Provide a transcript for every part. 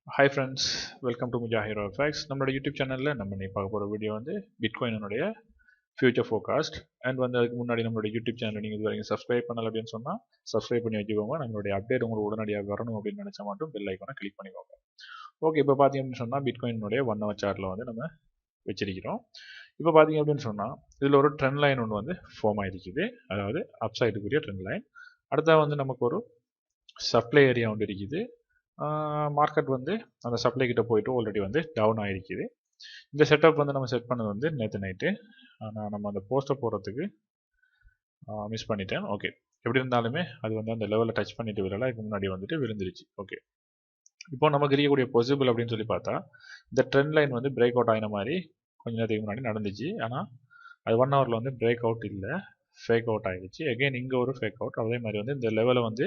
Hi friends, welcome to Mujahiro FX. நம்மளோட YouTube சேனலில் நம்ம நீ பார்க்க போகிற வீடியோ வந்து பிட்காயினுடைய ஃபியூச்சர் ஃபோகாஸ்ட் அண்ட் வந்து அதுக்கு முன்னாடி நம்மளோட யூடியூப் சேனலை நீங்கள் இது வரைக்கும் சப்ஸ்கிரைப் பண்ணல அப்படின்னு சொன்னால் சப்ஸ்கிரைப் பண்ணி வச்சுக்கோங்க. நம்மளுடைய அப்டேட் உங்களுக்கு உடனடியாக வரணும் அப்படின்னு நினச்சா மட்டும் பெல் ஐக்கானை கிளிக் பண்ணிக்கோங்க. ஓகே, இப்போ பார்த்தீங்க அப்படின்னு சொன்னால் பிட்காயினுடைய 1 hour சார்ட்டில் வந்து நம்ம வச்சிருக்கிறோம். இப்போ பார்த்தீங்க அப்படின்னு சொன்னால் இதில் ஒரு ட்ரெண்ட் லைன் ஒன்று வந்து ஃபார்ம் ஆகிருக்குது, அதாவது அப்சைடுக்குரிய ட்ரெண்ட் லைன். அடுத்தா வந்து நமக்கு ஒரு சப்ளை ஏரியா ஒன்று இருக்குது. மார்க்கெட் வந்து அந்த சப்ளை கிட்ட போயிட்டு ஆல்ரெடி வந்து டவுன் ஆகிருக்குது. இந்த செட்டப் வந்து நம்ம செட் பண்ணது வந்து நேற்று நைட்டு. ஆனால் நம்ம அந்த போஸ்ட்டை போடுறதுக்கு மிஸ் பண்ணிட்டேன். ஓகே, எப்படி இருந்தாலுமே அது வந்து அந்த லெவலில் டச் பண்ணிட்டு விடல, இதுக்கு முன்னாடி வந்துட்டு விழுந்துருச்சு. ஓகே, இப்போ நமக்கு இருக்கக்கூடிய பாசிபிள் அப்படின்னு சொல்லி பார்த்தா இந்த ட்ரெண்ட் லைன் வந்து பிரேக் அவுட் ஆகின மாதிரி கொஞ்ச நேரத்துக்கு முன்னாடி நடந்துச்சு. ஆனால் அது 1 hourல வந்து பிரேக் அவுட் இல்லை, ஃபேக் அவுட் ஆகிடுச்சு. எகைன் இங்கே ஒரு ஃபேக் அவுட். அதே மாதிரி வந்து இந்த லெவலை வந்து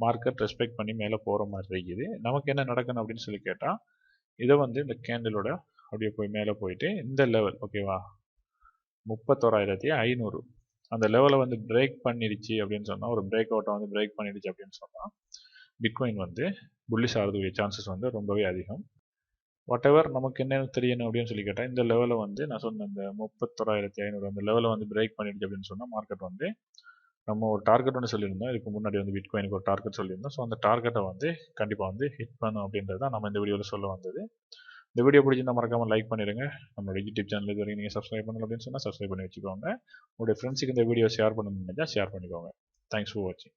மார்க்கெட் ரெஸ்பெக்ட் பண்ணி மேலே போகிற மாதிரி இருக்குது. நமக்கு என்ன நடக்கணும் அப்படின்னு சொல்லி கேட்டால் இதை வந்து இந்த கேண்டிலோட அப்படியே போய் மேலே போயிட்டு இந்த லெவல் ஓகேவா 31,500 அந்த லெவலை வந்து பிரேக் பண்ணிடுச்சு அப்படின்னு சொன்னால், ஒரு பிரேக் அவுட்டை வந்து பிரேக் பண்ணிடுச்சு அப்படின்னு சொன்னால் பிட்காயின் வந்து புல்லிஷ் ஆகிறதுடைய சான்சஸ் வந்து ரொம்பவே அதிகம். வாட் எவர் நமக்கு என்ன தெரியணும் அப்படின்னு சொல்லி கேட்டால் இந்த லெவலை வந்து நான் சொன்ன இந்த 31,500 அந்த லெவலை வந்து பிரேக் பண்ணிடுச்சு அப்படின்னு சொன்னால் மார்க்கெட் வந்து நம்ம ஒரு டார்கெட் ஒன்று சொல்லியிருந்தோம். இதுக்கு முன்னாடி வந்து பிட்காயினுக்கு ஒரு டார்கெட் சொல்லியிருந்தோம். ஸோ அந்த டார்கெட்டை வந்து கண்டிப்பாக வந்து ஹிட் பண்ணும் அப்படின்றது தான் நம்ம இந்த வீடியோவில் சொல்ல வந்தது. இந்த வீடியோ பிடிச்சிருந்தா மறக்காமல் லைக் பண்ணிடுங்க. நம்மளோட யூடியூப் சேனல் இது வரைக்கும் நீங்கள் சப்ஸ்கிரைப் பண்ணல அப்படின்னு சொன்னால் சப்ஸ்கிரைப் பண்ணி வச்சுக்கோங்க. உங்களுடைய ஃப்ரெண்ட்ஸுக்கு இந்த வீடியோ ஷேர் பண்ணணும்னு நினைச்சா ஷேர் பண்ணிக்கோங்க. தேங்க்ஸ் ஃபார் வாட்சிங்.